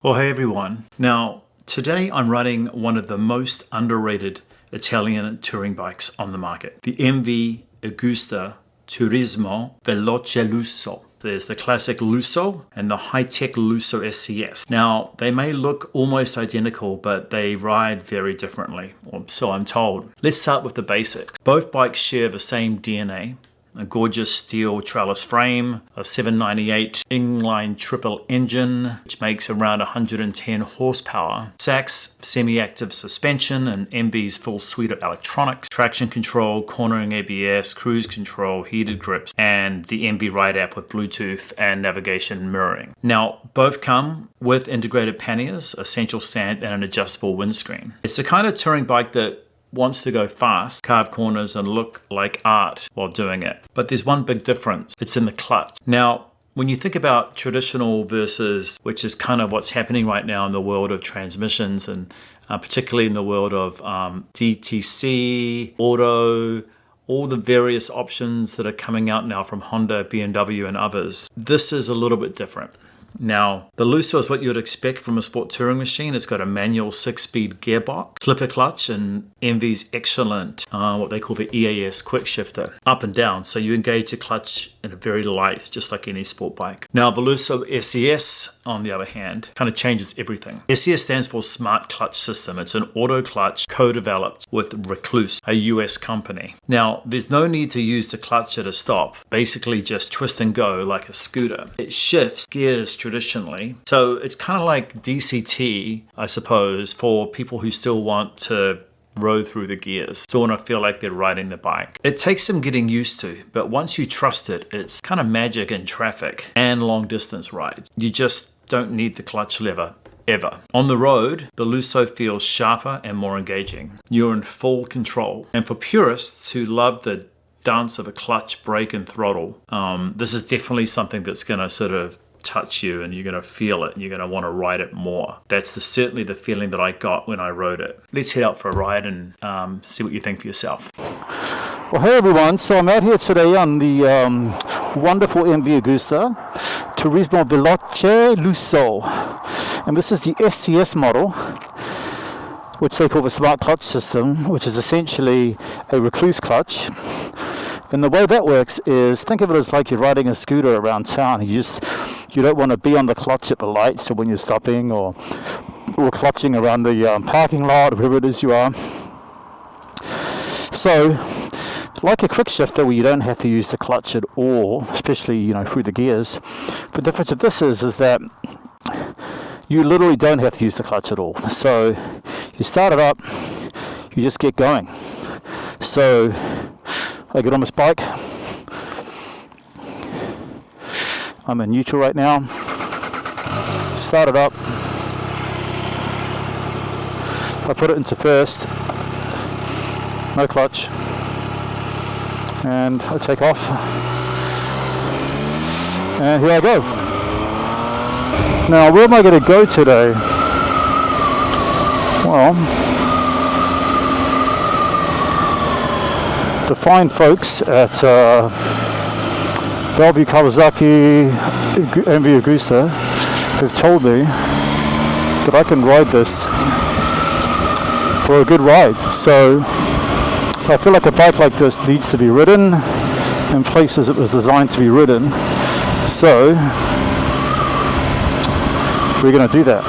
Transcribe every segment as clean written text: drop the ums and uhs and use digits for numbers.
Well, hey everyone. Now, today I'm riding one of the most underrated Italian touring bikes on the market, the MVAgusta Turismo Veloce Lusso. There's the classic Lusso and the high-tech Lusso SCS. Now, they may look almost identical, but they ride very differently, or so I'm told. Let's start with the basics. Both bikes share the same DNA. A gorgeous steel trellis frame, a 798 inline triple engine, which makes around 110 horsepower, Sachs semi-active suspension, and MV's full suite of electronics, traction control, cornering ABS, cruise control, heated grips, and the MV Ride app with Bluetooth and navigation mirroring. Now, both come with integrated panniers, a central stand, and an adjustable windscreen. It's the kind of touring bike that wants to go fast, carve corners, and look like art while doing it. But there's one big difference. It's in the clutch. Now, when you think about traditional versus, which is kind of what's happening right now in the world of transmissions, and particularly in the world of DTC, auto, all the various options that are coming out now from Honda, BMW, and others, this is a little bit different. Now, the Lusso is what you would expect from a sport touring machine. It's got a manual 6-speed gearbox, slipper clutch, and MV's excellent, what they call the EAS quick shifter, up and down. So you engage the clutch in a very light, just like any sport bike. Now, the Lusso SCS, on the other hand, kind of changes everything. SCS stands for Smart Clutch System. It's an auto clutch co-developed with Recluse, a US company. Now, there's no need to use the clutch at a stop. Basically, just twist and go like a scooter. It shifts gears traditionally. So it's kind of like DCT, I suppose, for people who still want to row through the gears, still want to feel like they're riding the bike. It takes some getting used to, but once you trust it, it's kind of magic in traffic and long distance rides. You just don't need the clutch lever ever. On the road, the Lusso feels sharper and more engaging. You're in full control. And for purists who love the dance of a clutch, brake, and throttle, this is definitely something that's going to sort of touch you, and you're going to feel it, and you're going to want to ride it more. That's certainly the feeling that I got when I rode it. Let's head out for a ride and see what you think for yourself. Well, hey everyone, so I'm out here today on the wonderful MVAgusta Turismo Veloce Lusso, and this is the SCS model, which they call the Smart Clutch System, which is essentially a Recluse clutch. And the way that works is, think of it as like you're riding a scooter around town. You don't want to be on the clutch at the lights, so when you're stopping or clutching around the parking lot, wherever it is you are. So, like a quick shifter where you don't have to use the clutch at all, especially through the gears. The difference of this is that you literally don't have to use the clutch at all. So you start it up, you just get going. So I get on this bike. I'm in neutral right now. Start it up. I put it into first. No clutch. And I take off. And here I go. Now, where am I going to go today? Well, the fine folks at Bellevue Kawasaki MVAgusta have told me that I can ride this for a good ride. So I feel like a bike like this needs to be ridden in places it was designed to be ridden. So we're going to do that.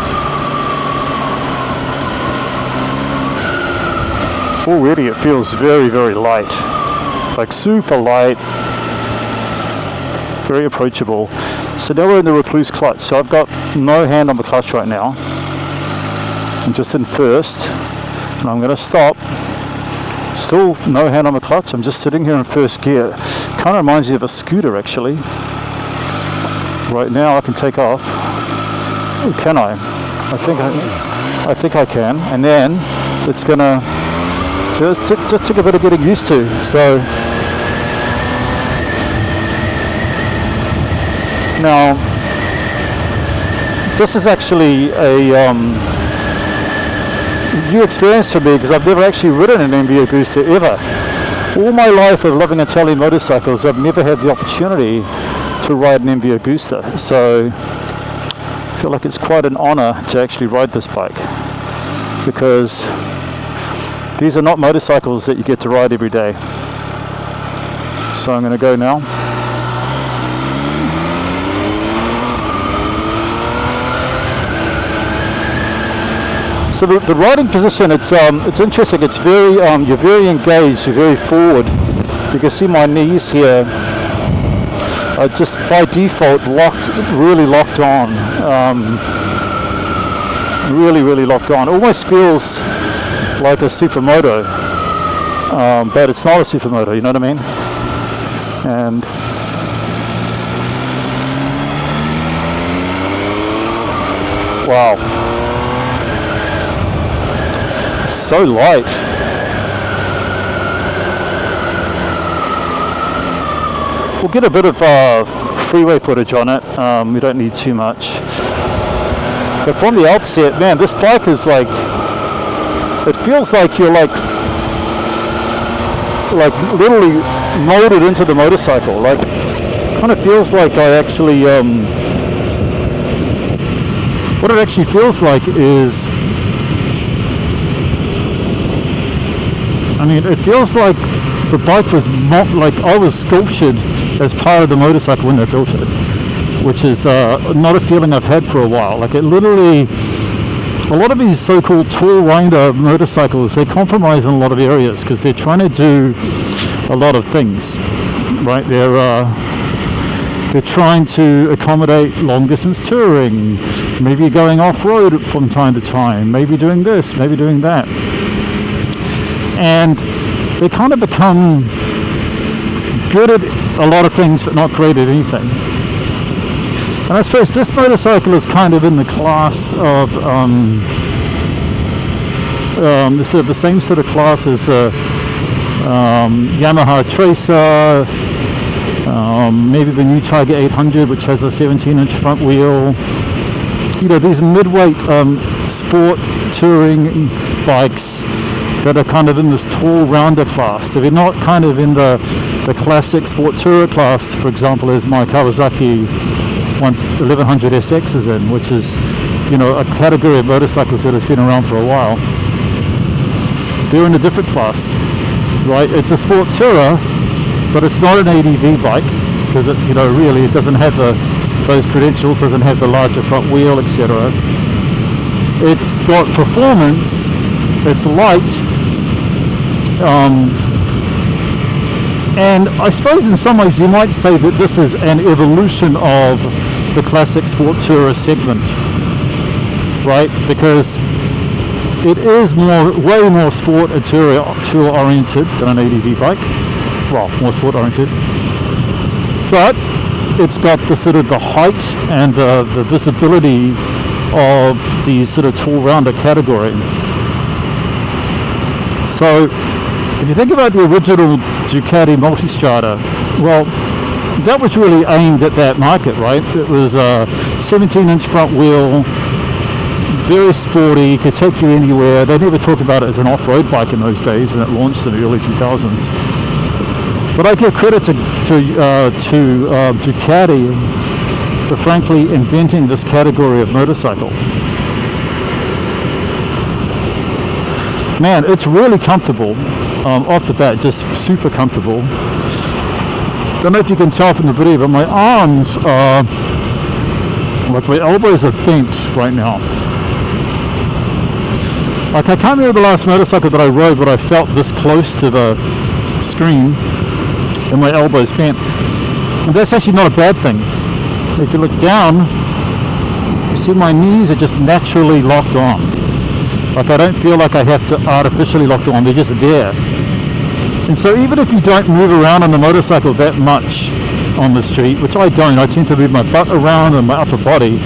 Already it feels very, very light, like super light, very approachable. So now we're in the Recluse clutch. So I've got no hand on the clutch right now. I'm just in first, and I'm going to stop. Still no hand on the clutch. I'm just sitting here in first gear. Kind of reminds me of a scooter, actually. Right now I can take off. Oh, can I? I think I can. And then it's going to just took a bit of getting used to. So now this is actually a new experience for me, because I've never actually ridden an MVAgusta ever. All my life of loving Italian motorcycles, I've never had the opportunity to ride an MVAgusta. So I feel like it's quite an honor to actually ride this bike, because these are not motorcycles that you get to ride every day. So I'm going to go now. So the riding position, it's interesting. It's very you're very engaged, you're very forward. You can see my knees here are just by default really locked on. Really locked on. Almost feels like a supermoto, but it's not a supermoto. You know what I mean? And wow, so light. We'll get a bit of freeway footage on it. We don't need too much. But from the outset, man, this bike is like, it feels like you're like literally molded into the motorcycle. Like, kind of feels like I actually, what it actually feels like is, I mean, it feels like the bike was like I was sculptured as part of the motorcycle when they built it, which is not a feeling I've had for a while. Like, it literally, a lot of these so-called tall rider motorcycles, they compromise in a lot of areas because they're trying to do a lot of things, right? They're trying to accommodate long distance touring, maybe going off-road from time to time, maybe doing this, maybe doing that. And they kind of become good at a lot of things but not great at anything. And I suppose this motorcycle is kind of in the class of sort of the same sort of class as the Yamaha Tracer, maybe the new Tiger 800, which has a 17-inch front wheel. You know, these mid-weight sport touring bikes that are kind of in this tall rounder class. So they're not kind of in the classic sport tourer class, for example, as my Kawasaki 1100 SX is in, which is, you know, a category of motorcycles that has been around for a while. They're in a different class, right? It's a sport tourer, but it's not an ADV bike, because it, you know, really it doesn't have those credentials, doesn't have the larger front wheel, etc. It's got performance, it's light, and I suppose in some ways you might say that this is an evolution of the classic sport tourer segment, right? Because it is way more sport and tour oriented than an ADV bike. Well, more sport oriented, but it's got the sort of the height and the visibility of the sort of tall rounder category. So if you think about the original Ducati Multistrada, well, that was really aimed at that market, right? It was a 17-inch front wheel, very sporty, could take you anywhere. They never talked about it as an off-road bike in those days when it launched in the early 2000s. But I give credit to Ducati for frankly inventing this category of motorcycle. Man, it's really comfortable off the bat, just super comfortable. Don't know if you can tell from the video, but my arms are, like my elbows are bent right now. Like, I can't remember the last motorcycle that I rode but I felt this close to the screen and my elbows bent. And that's actually not a bad thing. If you look down, you see my knees are just naturally locked on. Like, I don't feel like I have to artificially lock them on, they're just there. And so even if you don't move around on the motorcycle that much on the street, which I don't, I tend to move my butt around and my upper body,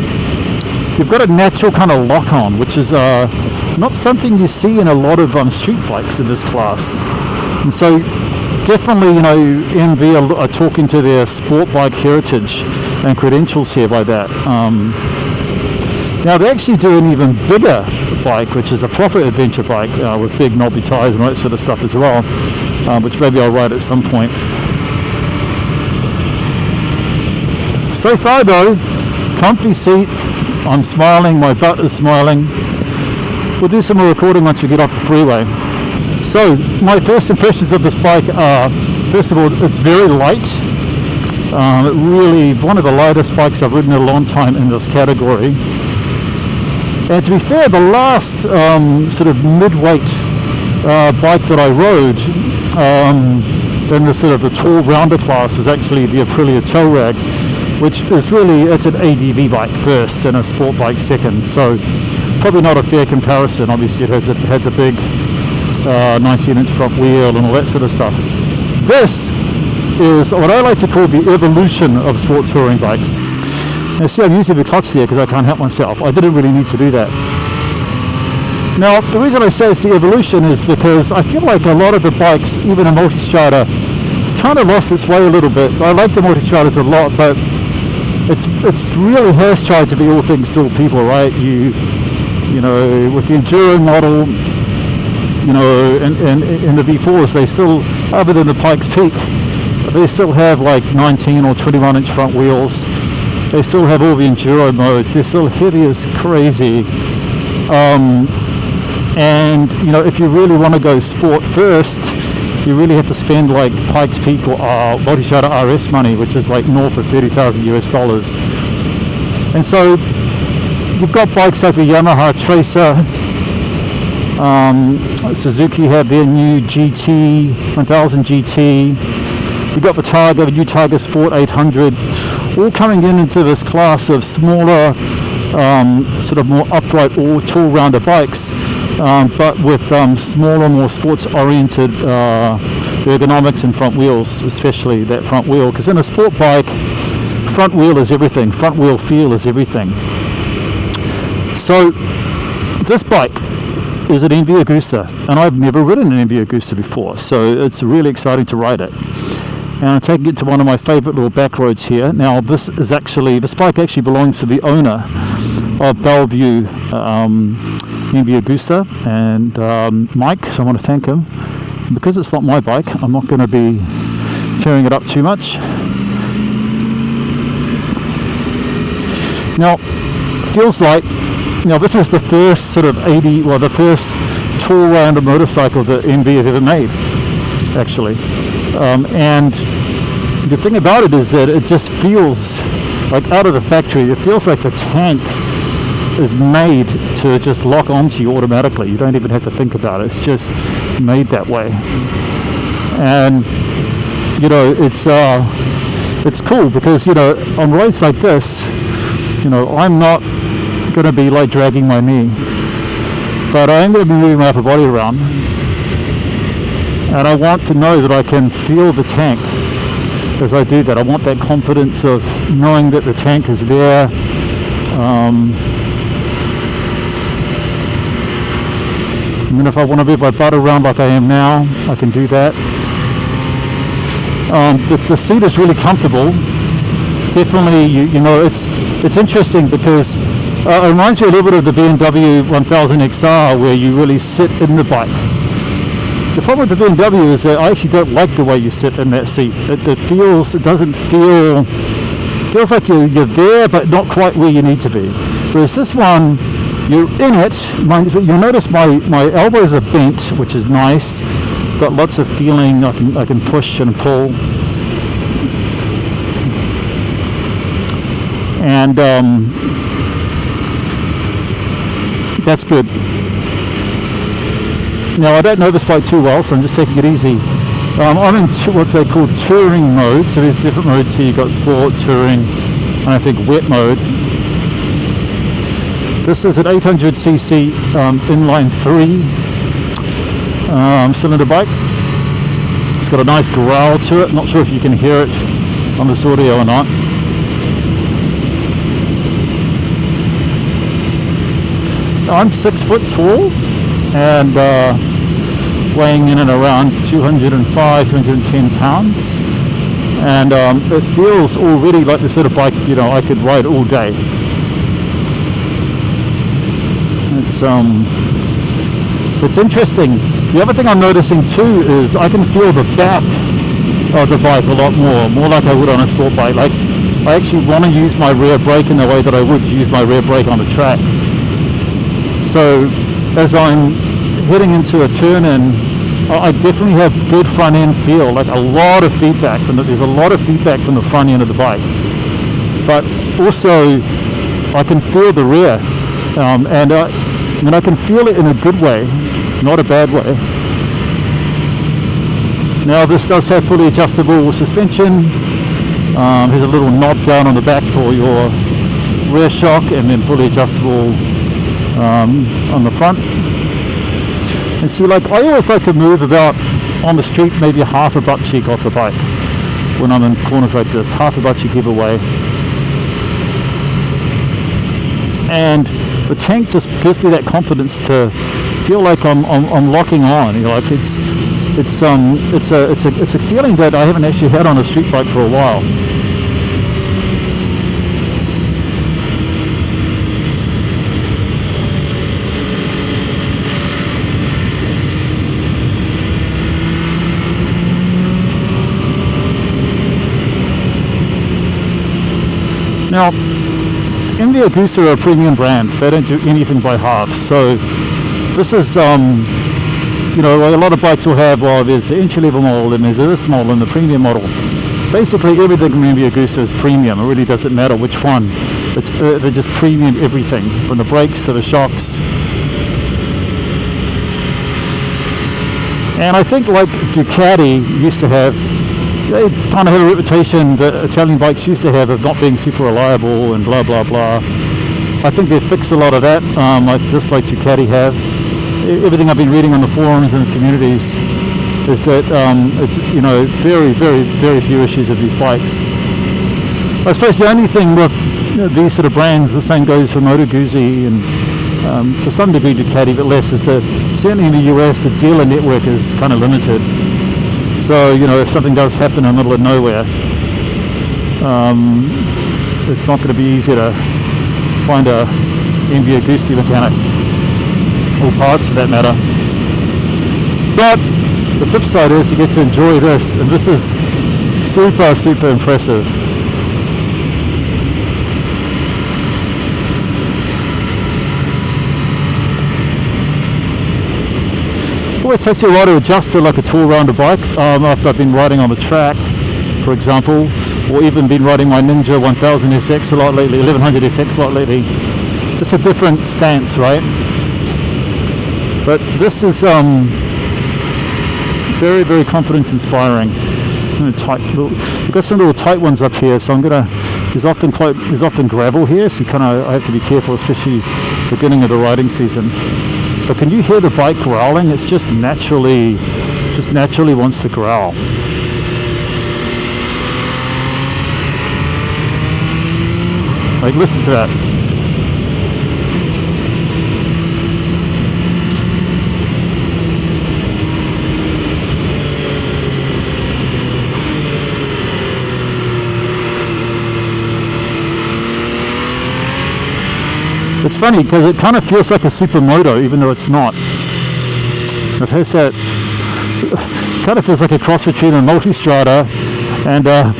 you've got a natural kind of lock on, which is not something you see in a lot of street bikes in this class. And so definitely, you know, MV are talking to their sport bike heritage and credentials here by that. Now they actually do an even bigger bike, which is a proper adventure bike with big knobby tires and all that sort of stuff as well, which maybe I'll ride at some point. So far though, comfy seat, I'm smiling, my butt is smiling. We'll do some more recording once we get off the freeway. So my first impressions of this bike are, first of all, it's very light. Really one of the lightest bikes I've ridden in a long time in this category. And to be fair, the last sort of mid-weight bike that I rode in the sort of the tall rounder class was actually the Aprilia Tow Rag, which is really, it's an ADV bike first and a sport bike second. So probably not a fair comparison. Obviously it had the big 19-inch front wheel and all that sort of stuff. This is what I like to call the evolution of sport touring bikes. Now see, I'm using the clutch there because I can't help myself. I didn't really need to do that. Now the reason I say it's the evolution is because I feel like a lot of the bikes, even a Multistrada, it's kind of lost its way a little bit. I like the Multistradas a lot, but it's really has tried to be all things to all people, right? You know, with the Enduro model, you know, and the V4s, they still, other than the Pikes Peak, they still have like 19 or 21-inch front wheels. They still have all the Enduro modes. They're still heavy as crazy. And, you know, if you really want to go sport first, you really have to spend like Pikes Peak or Multistrada RS money, which is like north of $30,000 US. And so you've got bikes like the Yamaha Tracer, Suzuki have their new GT, 1000 GT. You've got the new Tiger Sport 800, all coming into this class of smaller, sort of more upright or tall rounder bikes, but with smaller, more sports-oriented ergonomics and front wheels, especially that front wheel. Because in a sport bike, front wheel is everything. Front wheel feel is everything. So this bike is an MVAgusta, and I've never ridden an MVAgusta before, so it's really exciting to ride it. And I'm taking it to one of my favorite little back roads here. Now this bike actually belongs to the owner of Bellevue MVAgusta, and Mike, so I want to thank him. And because it's not my bike, I'm not going to be tearing it up too much. Now, feels like, you know, this is the first sort of the first tall rounder motorcycle that MV have ever made, actually. And the thing about it is that it just feels like out of the factory, it feels like the tank is made to just lock onto you automatically. You don't even have to think about it. It's just made that way. And, you know, it's cool because, you know, on roads like this, you know, I'm not going to be like dragging my knee, but I am going to be moving my upper body around, and I want to know that I can feel the tank as I do that. I want that confidence of knowing that the tank is there. And then if I want to move my butt around like I am now, I can do that. The seat is really comfortable. Definitely, you know, it's interesting because it reminds me a little bit of the BMW 1000 XR, where you really sit in the bike. The problem with the BMW is that I actually don't like the way you sit in that seat. It feels like you're there, but not quite where you need to be. Whereas this one, you're in it. You'll notice my elbows are bent, which is nice. Got lots of feeling. I can push and pull. And that's good. Now I don't know this bike too well, so I'm just taking it easy. I'm in what they call touring mode, so there's different modes here. You've got sport, touring, and I think wet mode. This is an 800cc inline 3 cylinder bike. It's got a nice growl to it. Not sure if you can hear it on this audio or not. I'm 6 foot tall and weighing in and around 205, 210 pounds. And it feels already like the sort of bike, you know, I could ride all day. It's interesting. The other thing I'm noticing too is I can feel the back of the bike a lot more like I would on a sport bike. Like I actually want to use my rear brake in the way that I would use my rear brake on a track. So as I'm heading into a turn in, I definitely have good front end feel, like a lot of feedback there's a lot of feedback from the front end of the bike. But also I can feel the rear, and I can feel it in a good way, not a bad way. Now this does have fully adjustable suspension. There's a little knob down on the back for your rear shock, and then fully adjustable on the front. And see, like, I always like to move about on the street maybe half a butt cheek off the bike when I'm in corners like this, half a butt cheek either way. And the tank just gives me that confidence to feel like I'm locking on. You know, like it's a feeling that I haven't actually had on a street bike for a while. Now, MVAgusta are a premium brand. They don't do anything by half. So this is, you know, a lot of bikes will have, well, there's the entry level model, and there's this model, and the premium model. Basically, everything from MVAgusta is premium. It really doesn't matter which one. They're just premium everything, from the brakes to the shocks. And I think, like Ducati used to have, they kind of have a reputation that Italian bikes used to have of not being super reliable and blah blah blah. I think they've fixed a lot of that, just like Ducati have. Everything I've been reading on the forums and the communities is that it's, you know, very, very, very few issues of these bikes. I suppose the only thing with, you know, these sort of brands, the same goes for Moto Guzzi and to some degree Ducati, but less, is that certainly in the US the dealer network is kind of limited. So, you know, if something does happen in the middle of nowhere, it's not going to be easy to find a MVAgusta mechanic, or parts for that matter. But the flip side is you get to enjoy this, and this is super, super impressive. It always takes you a while to adjust to like a tour around a bike. After I've been riding on the track, for example, or even been riding my Ninja 1000 SX a lot lately, 1100 SX a lot lately. Just a different stance, right? But this is very, very confidence inspiring. We've got some little tight ones up here, so there's often gravel here, so I have to be careful, especially beginning of the riding season. But can you hear the bike growling? It's just naturally wants to growl. Like, listen to that. It's funny because it kind of feels like a supermoto, even though it's not. It has that, kind of feels like a cross between a multistrada and a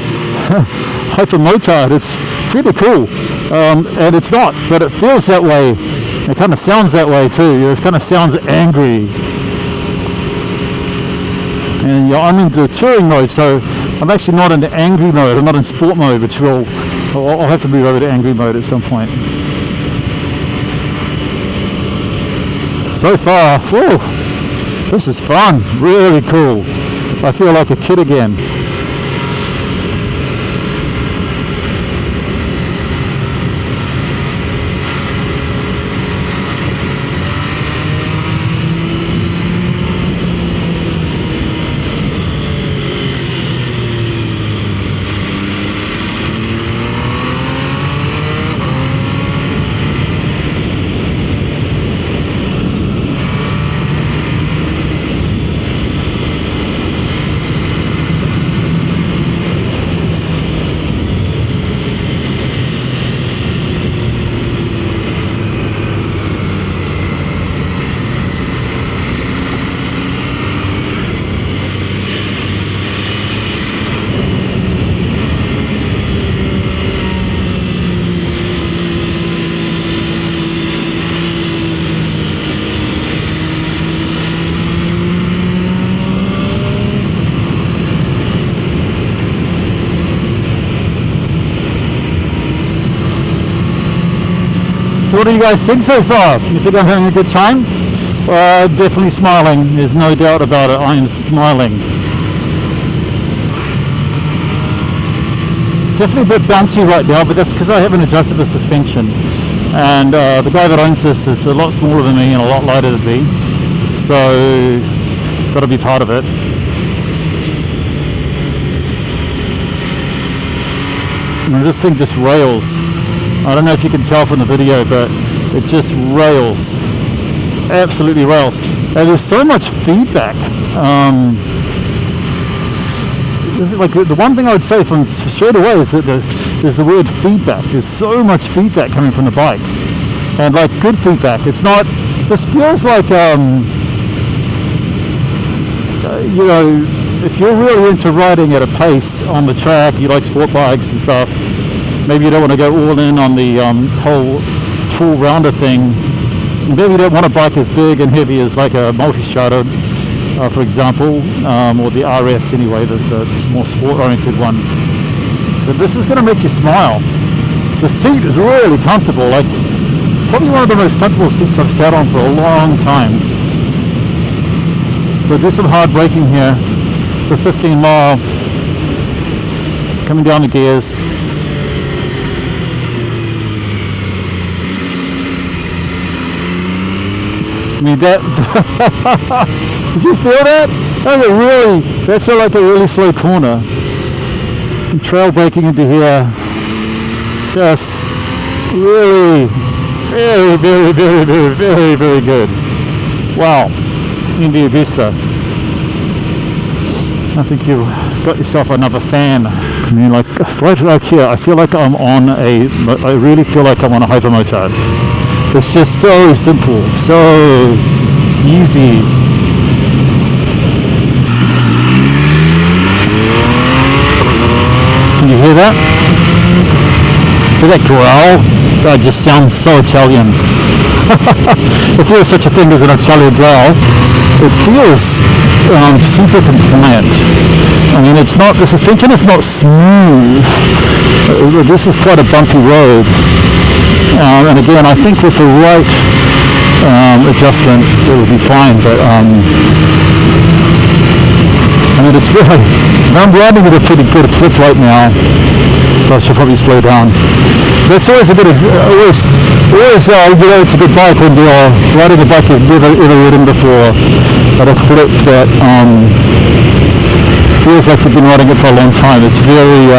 hypermotard. It's pretty cool, and it's not, but it feels that way. It kind of sounds that way too. It kind of sounds angry. And yeah, I'm into touring mode, so I'm actually not in the angry mode. I'm not in sport mode, which I'll have to move over to angry mode at some point. So far, whoa, this is fun, really cool. I feel like a kid again. So what do you guys think so far? You think I'm having a good time? Definitely smiling. There's no doubt about it. I am smiling. It's definitely a bit bouncy right now, but that's because I haven't adjusted the suspension. And the guy that owns this is a lot smaller than me and a lot lighter than me. So, got to be part of it. And this thing just rails. I don't know if you can tell from the video, but it just rails. Absolutely rails. And there's so much feedback. Like the one thing I would say from straight away is that is the word feedback. There's so much feedback coming from the bike, and like good feedback. It's not. This feels like you know, if you're really into riding at a pace on the track, you like sport bikes and stuff. Maybe you don't want to go all in on the whole tool rounder thing. Maybe you don't want a bike as big and heavy as like a Multistrada, for example, or the RS anyway, the more sport-oriented one. But this is going to make you smile. The seat is really comfortable, like probably one of the most comfortable seats I've sat on for a long time. So do some hard braking here. It's a 15 mile, coming down the gears. I mean that, did you feel that? That's like a really slow corner. And trail braking into here, just really very, very, very, very, very, very good. Wow, MVAgusta. I think you got yourself another fan. I mean, like right here, I feel like I really feel like I'm on a hypermotard. It's just so simple, so easy. Can you hear that? Hear that growl? That just sounds so Italian. If there is such a thing as an Italian growl, it feels super compliant. I mean, it's not, the suspension is not smooth. This is quite a bumpy road. And again, I think with the right adjustment, it will be fine. But I mean, it's really, I'm riding at a pretty good clip right now, so I should probably slow down. That's always a good, always, you know, it's a good bike when you're riding a bike you've never ever ridden before at a clip that feels like you've been riding it for a long time. It's very,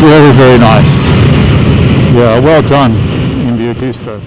very, very nice. Yeah, well done, MVAgusta.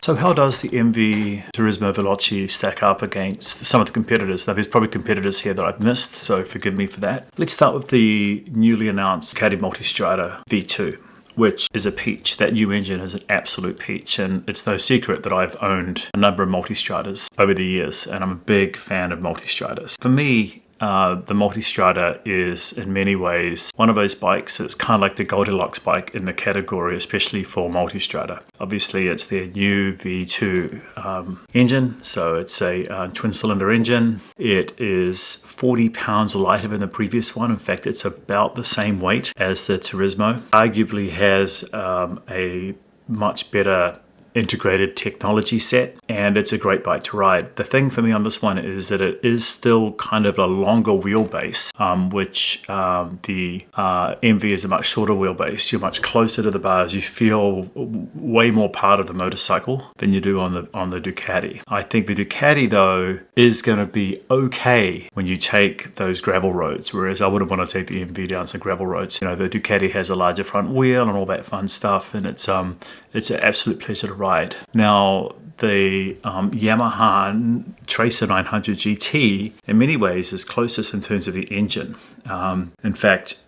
So how does the MV Turismo Veloce stack up against some of the competitors? Now, there's probably competitors here that I've missed, so forgive me for that. Let's start with the newly announced Ducati Multistrada V2, which is a peach. That new engine is an absolute peach, and it's no secret that I've owned a number of Multistradas over the years, and I'm a big fan of Multistradas. For me, the Multistrada is in many ways one of those bikes that's kind of like the Goldilocks bike in the category, especially for Multistrada. Obviously, it's their new V2 engine, so it's a twin cylinder engine. It is 40 pounds lighter than the previous one. In fact, it's about the same weight as the Turismo. Arguably has a much better integrated technology set, and it's a great bike to ride. The thing for me on this one is that it is still kind of a longer wheelbase, which the MV is a much shorter wheelbase. You're much closer to the bars. You feel way more part of the motorcycle than you do on the Ducati. I think the Ducati though is going to be okay when you take those gravel roads, whereas I wouldn't want to take the MV down some gravel roads. You know, the Ducati has a larger front wheel and all that fun stuff, and it's an absolute pleasure to ride. Now, the Yamaha Tracer 900 GT in many ways is closest in terms of the engine. In fact,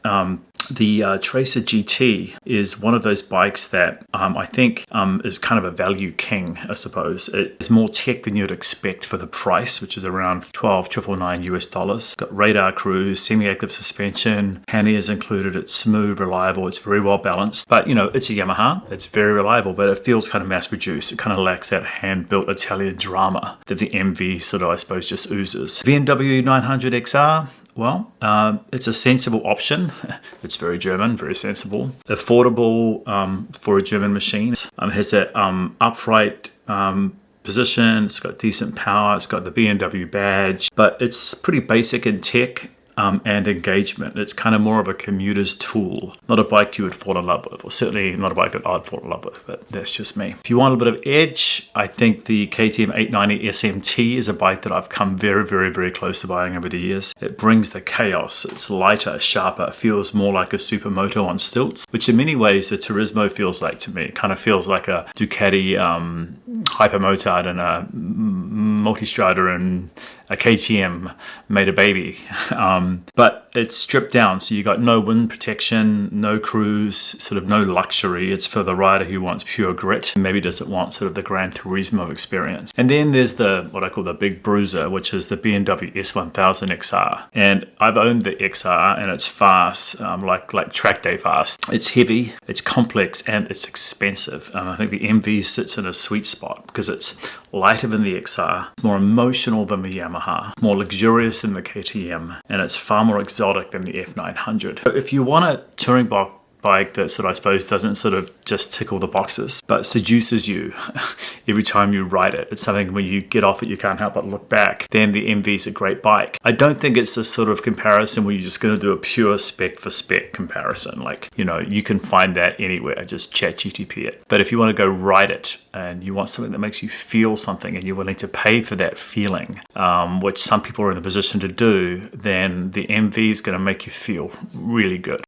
the Tracer GT is one of those bikes that I think is kind of a value king, I suppose. It's more tech than you'd expect for the price, which is around $12,999 US. Got radar cruise, semi-active suspension, panniers included. It's smooth, reliable, it's very well balanced. But you know, it's a Yamaha, it's very reliable, but it feels kind of mass-produced. It kind of lacks that hand-built Italian drama that the MV sort of, I suppose, just oozes. BMW 900 XR, Well, it's a sensible option. It's very German, very sensible. Affordable for a German machine. It has that upright position. It's got decent power. It's got the BMW badge. But it's pretty basic in tech and engagement. It's kind of more of a commuter's tool. Not a bike you would fall in love with, or certainly not a bike that I'd fall in love with, but that's just me. If you want a bit of edge, I think the KTM 890 SMT is a bike that I've come very, very, very close to buying over the years. It brings the chaos. It's lighter, sharper, feels more like a supermoto on stilts, which in many ways the Turismo feels like to me. It kind of feels like a Ducati Hypermotard and a Multistrada and a KTM made a baby. But it's stripped down, so you got no wind protection, no cruise, sort of no luxury. It's for the rider who wants pure grit, maybe doesn't want sort of the Gran Turismo experience. And then there's the what I call the big bruiser, which is the BMW S1000 XR. And I've owned the XR, and it's fast, like track day fast. It's heavy, it's complex, and it's expensive. I think the MV sits in a sweet spot because it's lighter than the XR, it's more emotional than the Yamaha, it's more luxurious than the KTM, and it's far more exotic than the F900. So if you want a touring bike that sort of, I suppose, doesn't sort of just tick all the boxes, but seduces you every time you ride it. It's something when you get off it, you can't help but look back. Then the MV is a great bike. I don't think it's the sort of comparison where you're just going to do a pure spec for spec comparison. Like, you know, you can find that anywhere, just chat GTP it. But if you want to go ride it and you want something that makes you feel something and you're willing to pay for that feeling, which some people are in a position to do, then the MV is going to make you feel really good.